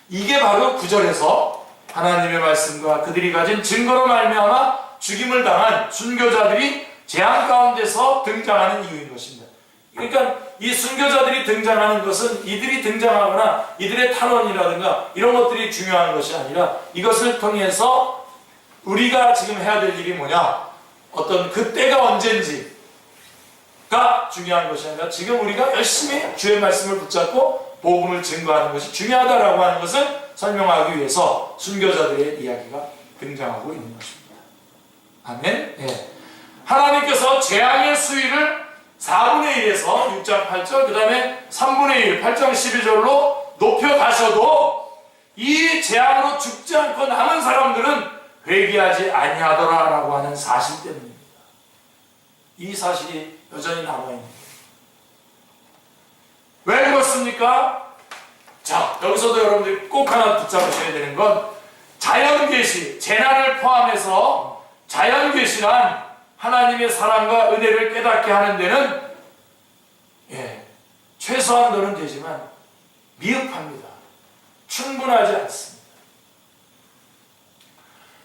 이게 바로 9절에서 하나님의 말씀과 그들이 가진 증거로 말미암아 죽임을 당한 순교자들이 재앙 가운데서 등장하는 이유인 것입니다. 그러니까 이 순교자들이 등장하는 것은 이들이 등장하거나 이들의 탄원이라든가 이런 것들이 중요한 것이 아니라 이것을 통해서 우리가 지금 해야 될 일이 뭐냐, 어떤 그때가 언젠지가 중요한 것이 아니라 지금 우리가 열심히 주의 말씀을 붙잡고 복음을 증거하는 것이 중요하다라고 하는 것을 설명하기 위해서 순교자들의 이야기가 등장하고 있는 것입니다. 아멘. 하나님께서 재앙의 수위를 4분의 1에서 6장 8절 그 다음에 3분의 1 8장 12절로 높여가셔도 이 재앙으로 죽지 않고 남은 사람들은 회개하지 아니하더라라고 하는 사실 때문입니다. 이 사실이 여전히 남아있는 거예요. 왜 그렇습니까? 자, 여기서도 여러분들이 꼭 하나 붙잡으셔야 되는 건 자연계시, 재난을 포함해서 자연계시란 하나님의 사랑과 은혜를 깨닫게 하는 데는 최소한도는 되지만 미흡합니다. 충분하지 않습니다.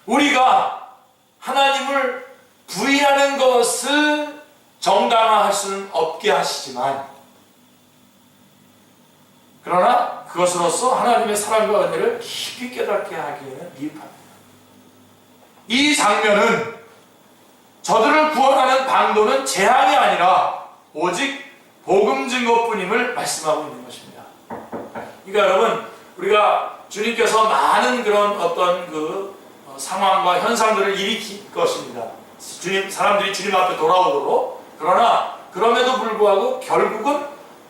우리가 하나님을 부인하는 것을 정당화할 수는 없게 하시지만 그러나 그것으로서 하나님의 사랑과 은혜를 깊이 깨닫게 하기에는 미흡합니다. 이 장면은 저들을 구원하는 방도는 재앙이 아니라 오직 복음 증거뿐임을 말씀하고 있는 것입니다. 그러니까 여러분, 우리가 주님께서 많은 그런 어떤 그 상황과 현상들을 일으킬 것입니다. 사람들이 주님 앞에 돌아오도록. 그러나 그럼에도 불구하고 결국은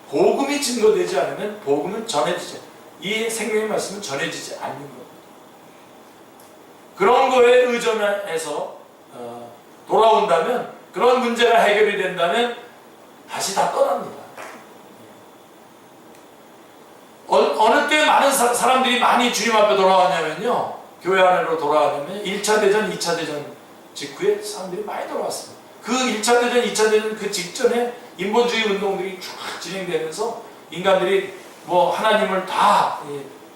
복음이 증거되지 않으면 복음은 전해지지, 이 생명의 말씀은 전해지지 않는 겁니다. 그런 거에 의존해서 돌아온다면, 그런 문제가 해결이 된다면 다시 다 떠납니다. 어느 때 많은 사람들이 많이 주님 앞에 돌아왔냐면요, 교회 안으로 돌아왔냐면 1차 대전, 2차 대전 직후에 사람들이 많이 돌아왔습니다. 그 1차 대전, 2차 대전 그 직전에 인본주의 운동들이 쭉 진행되면서 인간들이 뭐 하나님을 다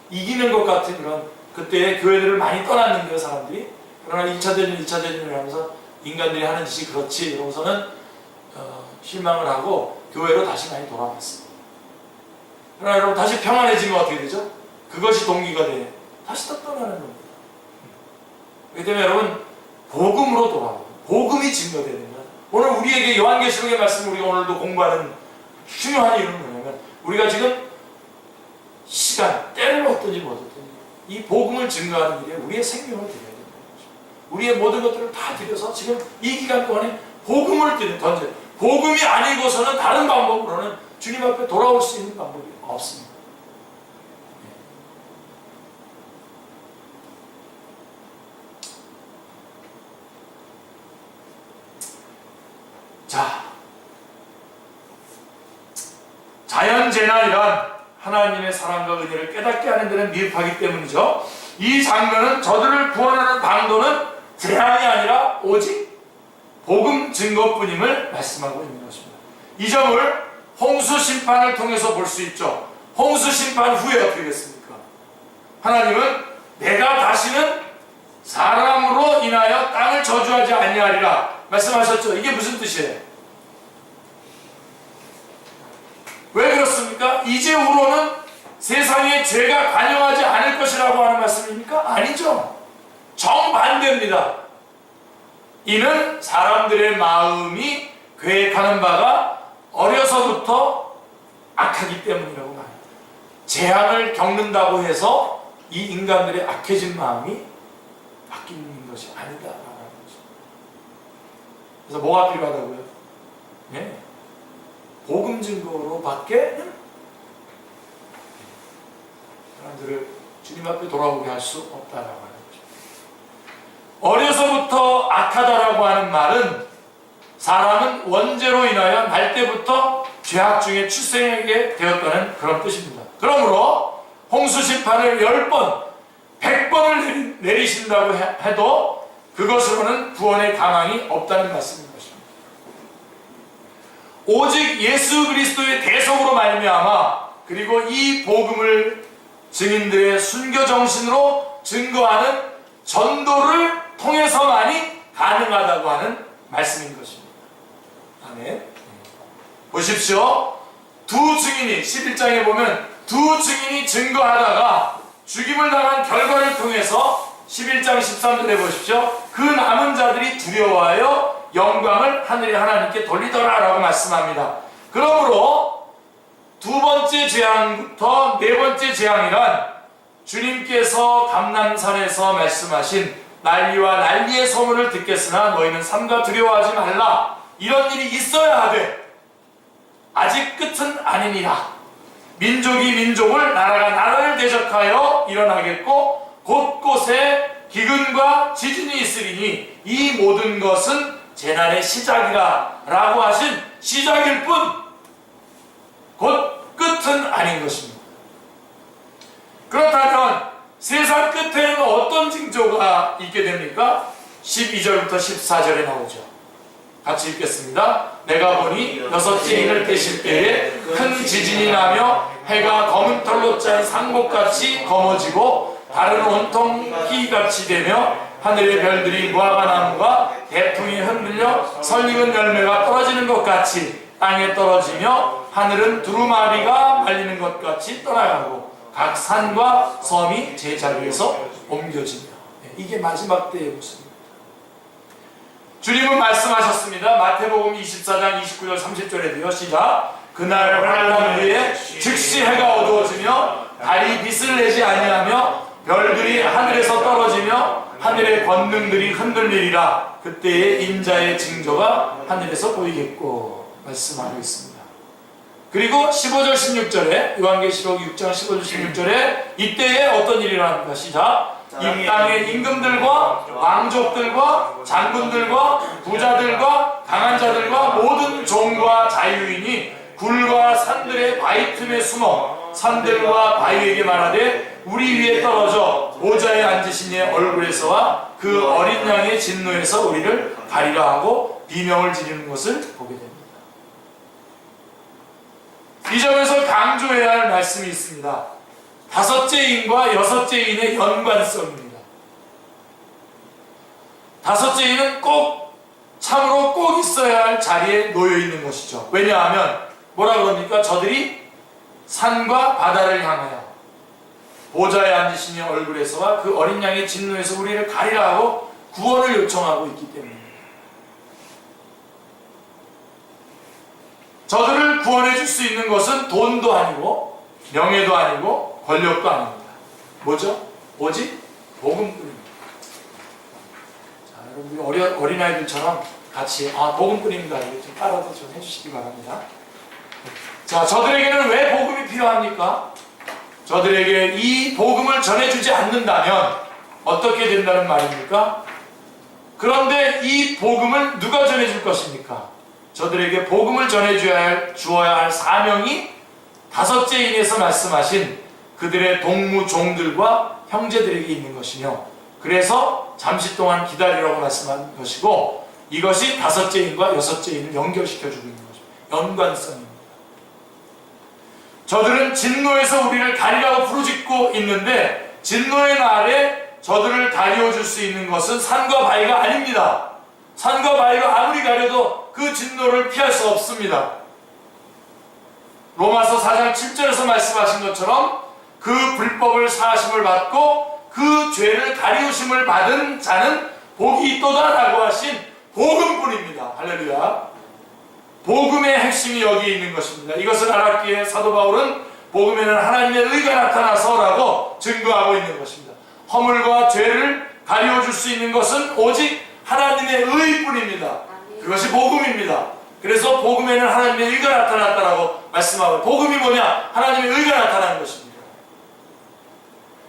이기는 것 같은 그런, 그때 교회들을 많이 떠났는데요, 사람들이. 그러나 1차 대전, 2차 대전을 하면서 인간들이 하는 짓이 그렇지 이러고서는 실망을 하고 교회로 다시 많이 돌아왔습니다. 그러나 여러분, 다시 평안해지면 어떻게 되죠? 그것이 동기가 돼. 다시 또 떠나는 겁니다. 그렇기 때문에 여러분, 복음으로 돌아오고 복음이 증거되는 거예요. 오늘 우리에게 요한계시록의 말씀을 우리가 오늘도 공부하는 중요한 이유는 뭐냐면, 우리가 지금 시간, 때를 얻든지 못 얻든지 이 복음을 증거하는 일에 우리의 생명을 드려야 된다는 거죠. 우리의 모든 것들을 다 드려서 지금 이 기간 동안에 복음을 던져요. 복음이 아니고서는 다른 방법으로는 주님 앞에 돌아올 수 있는 방법이 없습니다. 자, 자연재난이란 하나님의 사랑과 은혜를 깨닫게 하는 데는 미흡하기 때문이죠. 이 장면은 저들을 구원하는 방도는 재앙이 아니라 오직 복음 증거뿐임을 말씀하고 있는 것입니다. 이 점을 홍수 심판을 통해서 볼 수 있죠. 홍수 심판 후에 어떻게 됐습니까? 하나님은 내가 다시는 사람으로 인하여 땅을 저주하지 아니하리라 말씀하셨죠. 이게 무슨 뜻이에요? 왜 그렇습니까? 이제후로는 세상에 죄가 관영하지 않을 것이라고 하는 말씀입니까? 아니죠. 정반대입니다. 이는 사람들의 마음이 계획하는 바가 어려서부터 악하기 때문이라고 말합니다. 재앙을 겪는다고 해서 이 인간들의 악해진 마음이 바뀌는 것이 아니다라고 하는 거죠. 그래서 뭐가 필요하다고요? 네. 복음 증거로밖에 사람들을 주님 앞에 돌아오게 할 수 없다라고 하는 거죠. 어려서부터 악하다라고 하는 말은 사람은 원죄로 인하여 날 때부터 죄악 중에 출생하게 되었다는 그런 뜻입니다. 그러므로 홍수 심판을 10번, 100번을 내리신다고 해도 그것으로는 구원의 가망이 없다는 말씀인 것입니다. 오직 예수 그리스도의 대속으로 말미암아, 그리고 이 복음을 증인들의 순교 정신으로 증거하는 전도를 통해서만이 가능하다고 하는 말씀인 것입니다. 아멘. 보십시오. 두 증인이 11장에 보면 두 증인이 증거하다가 죽임을 당한 결과를 통해서 11장 13절에 보십시오. 그 남은 자들이 두려워하여 영광을 하늘의 하나님께 돌리더라 라고 말씀합니다. 그러므로 두 번째 재앙부터 네 번째 재앙이란 주님께서 감람산에서 말씀하신 난리와 난리의 소문을 듣겠으나 너희는 삼가 두려워하지 말라, 이런 일이 있어야 하되 아직 끝은 아니니라. 민족이 민족을, 나라가 나라를 대적하여 일어나겠고 곳곳에 기근과 지진이 있으리니 이 모든 것은 재난의 시작이라 라고 하신 시작일 뿐 곧 끝은 아닌 것입니다. 그렇다면 세상 끝에는 어떤 징조가 있게 됩니까? 12절부터 14절에 나오죠. 같이 읽겠습니다. 내가 보니 여섯째 인을 떼실 때에 큰 지진이 나며 해가 검은 털로 짠 상복같이 검어지고 달은 온통 희같이 되며 하늘의 별들이 무화과 나무가 대풍이 흔들려 설익은 열매가 떨어지는 것 같이 땅에 떨어지며 하늘은 두루마리가 말리는 것 같이 떠나가고 각 산과 섬이 제 자리에서 옮겨지며. 이게 마지막 때의 모습입니다. 주님은 말씀하셨습니다. 마태복음 24장 29절 30절에도요. 시작. 그날 환란 후에 즉시 해가 어두워지며 달이 빛을 내지 아니하며 별들이 하늘에서 떨어지며 하늘의 권능들이 흔들리리라. 그때의 인자의 징조가 하늘에서 보이겠고 말씀하고 있습니다. 그리고 15절 16절에 요한계시록 6장 15절 16절에 이때에 어떤 일이 일어납니까? 시작. 이 땅의 임금들과 왕족들과 장군들과 부자들과 강한 자들과 모든 종과 자유인이 굴과 산들의 바위 틈에 숨어 산들과 바위에게 말하되 우리 위에 떨어져 보좌에 앉으신 이의 얼굴에서와 그 어린 양의 진노에서 우리를 가리라 하고 비명을 지르는 것을 보게 됩니다. 이 점에서 강조해야 할 말씀이 있습니다. 다섯째 인과 여섯째 인의 연관성입니다. 다섯째 인은 꼭 참으로 꼭 있어야 할 자리에 놓여 있는 것이죠. 왜냐하면 뭐라 그럽니까? 저들이 산과 바다를 향하여 보좌에 앉으신 이의 얼굴에서와 그 어린 양의 진노에서 우리를 가리라 하고 구원을 요청하고 있기 때문입니다. 저들을 구원해 줄 수 있는 것은 돈도 아니고 명예도 아니고 권력도 아닙니다. 뭐죠? 오직 복음뿐입니다. 자, 여러분 어린아이들처럼 같이 복음뿐입니다. 이렇게 좀 따라서 좀 해주시기 바랍니다. 자, 저들에게는 왜 복음이 필요합니까? 저들에게 이 복음을 전해주지 않는다면 어떻게 된다는 말입니까? 그런데 이 복음을 누가 전해줄 것입니까? 저들에게 복음을 주어야 할 사명이 다섯째 인에서 말씀하신 그들의 동무 종들과 형제들에게 있는 것이며, 그래서 잠시 동안 기다리라고 말씀한 것이고, 이것이 다섯째 인과 여섯째 인을 연결시켜주고 있는 것입니다. 연관성입니다. 저들은 진노에서 우리를 가리라고 부르짖고 있는데, 진노의 날에 저들을 가리워줄 수 있는 것은 산과 바위가 아닙니다. 산과 바위가 아무리 가려도 그 진노를 피할 수 없습니다. 로마서 4장 7절에서 말씀하신 것처럼 그 불법을 사하심을 받고 그 죄를 가리우심을 받은 자는 복이 있도다 라고 하신 복음뿐입니다. 할렐루야. 복음의 핵심이 여기에 있는 것입니다. 이것을 알았기에 사도 바울은 복음에는 하나님의 의가 나타나서 라고 증거하고 있는 것입니다. 허물과 죄를 가리워줄 수 있는 것은 오직 하나님의 의뿐입니다. 그것이 복음입니다. 그래서 복음에는 하나님의 의가 나타났다라고 말씀하고, 복음이 뭐냐? 하나님의 의가 나타나는 것입니다.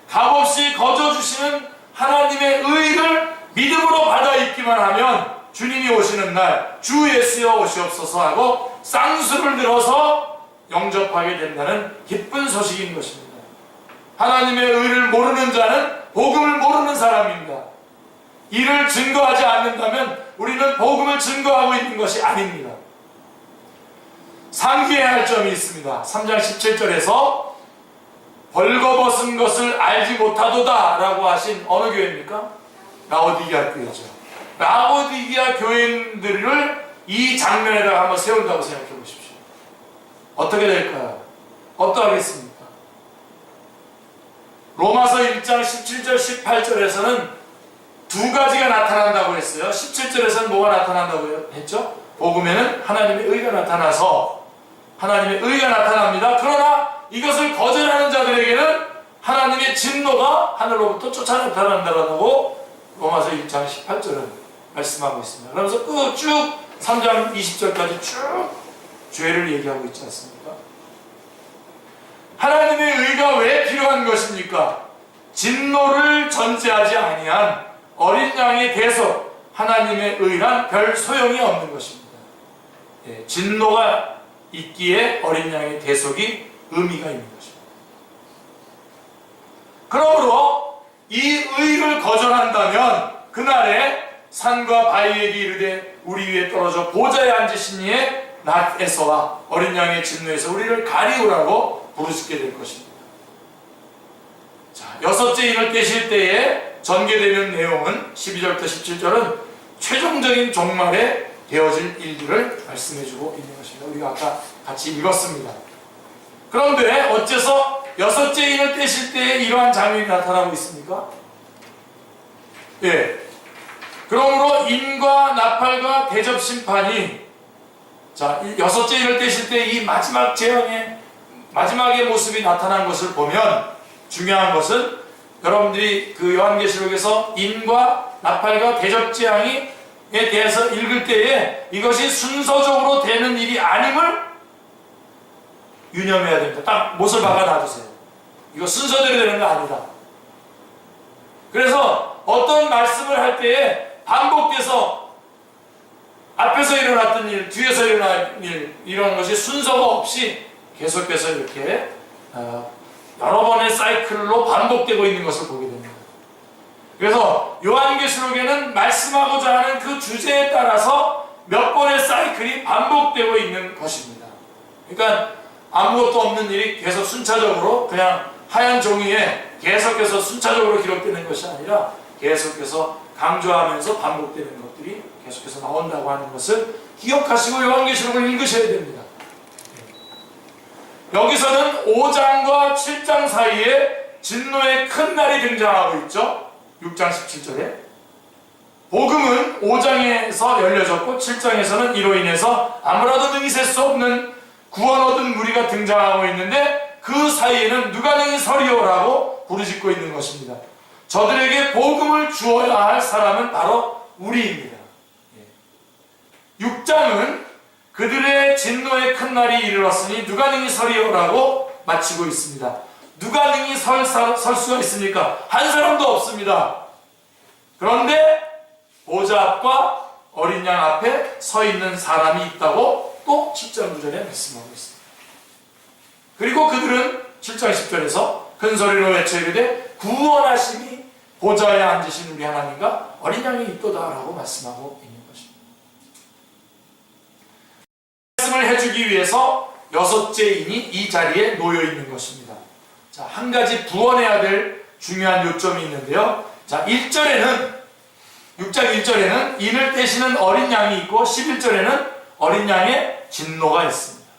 값없이 거저주시는 하나님의 의를 믿음으로 받아 있기만 하면 주님이 오시는 날 주 예수여 오시옵소서 하고 쌍수를 들어서 영접하게 된다는 기쁜 소식인 것입니다. 하나님의 의를 모르는 자는 복음을 모르는 사람입니다. 이를 증거하지 않는다면 우리는 복음을 증거하고 있는 것이 아닙니다. 상기해야 할 점이 있습니다. 3장 17절에서 벌거벗은 것을 알지 못하도다 라고 하신 어느 교회입니까? 라오디게아 교회죠. 라오디게아 교인들을 이 장면에다가 한번 세운다고 생각해 보십시오. 어떻게 될까요? 어떠하겠습니까? 로마서 1장 17절 18절에서는 두 가지가 나타난다고 했어요. 17절에서는 뭐가 나타난다고 했죠? 복음에는 하나님의 의가 나타나서 하나님의 의가 나타납니다. 그러나 이것을 거절하는 자들에게는 하나님의 진노가 하늘로부터 쫓아 나타난다라고 로마서 1장 18절은 말씀하고 있습니다. 그러면서 쭉 3장 20절까지 쭉 죄를 얘기하고 있지 않습니까? 하나님의 의가 왜 필요한 것입니까? 진노를 전제하지 아니한 어린 양의 대속, 하나님의 의란 별 소용이 없는 것입니다. 진노가 있기에 어린 양의 대속이 의미가 있는 것입니다. 그러므로 이 의를 거절한다면 그날에 산과 바위에게 이르되 우리 위에 떨어져 보좌에 앉으신 이의 낫에서와 어린 양의 진노에서 우리를 가리우라고 부르짖게 될 것입니다. 자, 여섯째 인을 떼실 때에 전개되는 내용은 12절부터 17절은 최종적인 종말에 되어질 일들을 말씀해주고 있는 것입니다. 우리가 아까 같이 읽었습니다. 그런데 어째서 여섯째 인을 떼실 때에 이러한 장면이 나타나고 있습니까? 예. 그러므로 인과 나팔과 대접 심판이, 자, 여섯째 인을 떼실 때 이 마지막 재앙의 마지막의 모습이 나타난 것을 보면 중요한 것은 여러분들이 그 요한계시록에서 인과 나팔과 대적재앙에 대해서 읽을 때에 이것이 순서적으로 되는 일이 아님을 유념해야 됩니다. 딱 못을 박아 놔두세요. 이거 순서대로 되는 거 아니다. 그래서 어떤 말씀을 할 때에 반복돼서 앞에서 일어났던 일, 뒤에서 일어난 일, 이런 것이 순서가 없이 계속해서 이렇게 여러 번의 사이클로 반복되고 있는 것을 보게 됩니다. 그래서 요한계시록에는 말씀하고자 하는 그 주제에 따라서 몇 번의 사이클이 반복되고 있는 것입니다. 그러니까 아무것도 없는 일이 계속 순차적으로 그냥 하얀 종이에 계속해서 순차적으로 기록되는 것이 아니라 계속해서 강조하면서 반복되는 것들이 계속해서 나온다고 하는 것을 기억하시고 요한계시록을 읽으셔야 됩니다. 여기서는 5장과 7장 사이에 진노의 큰 날이 등장하고 있죠. 6장 17절에 복음은 5장에서 열려졌고 7장에서는 이로 인해서 아무라도 능히 셀 수 없는 구원 얻은 무리가 등장하고 있는데 그 사이에는 누가 능히 서리오라고 부르짖고 있는 것입니다. 저들에게 복음을 주어야 할 사람은 바로 우리입니다. 6장은 그들의 진노의 큰 날이 이르렀으니 누가 능히 서리오라고 마치고 있습니다. 누가 능히 설 수가 있습니까? 한 사람도 없습니다. 그런데 보좌 앞과 어린 양 앞에 서 있는 사람이 있다고 또 7장 9절에 말씀하고 있습니다. 그리고 그들은 7장 10절에서 큰 소리로 외쳐 이르되 구원하심이 보좌에 앉으신 우리 하나님과 어린 양이 있도다라고 말씀하고 있는 것입니다. 말씀을 해주기 위해서 6째 인이 이 자리에 놓여 있는 것입니다. 자, 한 가지 부원해야 될 중요한 요점이 있는데요. 자, 1절에는 6장 1절에는 인을 떼시는 어린 양이 있고 11절에는 어린 양의 진노가 있습니다.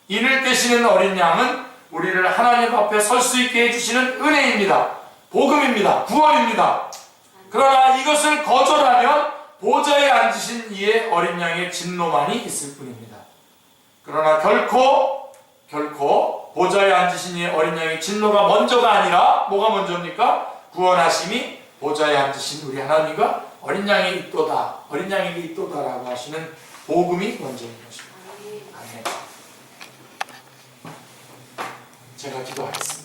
인을 떼시는 어린 양은 우리를 하나님 앞에 설 수 있게 해주시는 은혜입니다. 복음입니다. 구원입니다. 그러나 이것을 거절하면 보좌에 앉으신 이의 어린 양의 진노만이 있을 뿐입니다. 그러나 결코 보좌에 앉으신 이의 어린 양의 진노가 먼저가 아니라 뭐가 먼저입니까? 구원하심이 보좌에 앉으신 우리 하나님과 어린 양이 있도다, 어린 양에게 있도다라고 하시는 복음이 먼저인 것입니다. 아멘. 제가 기도하겠습니다.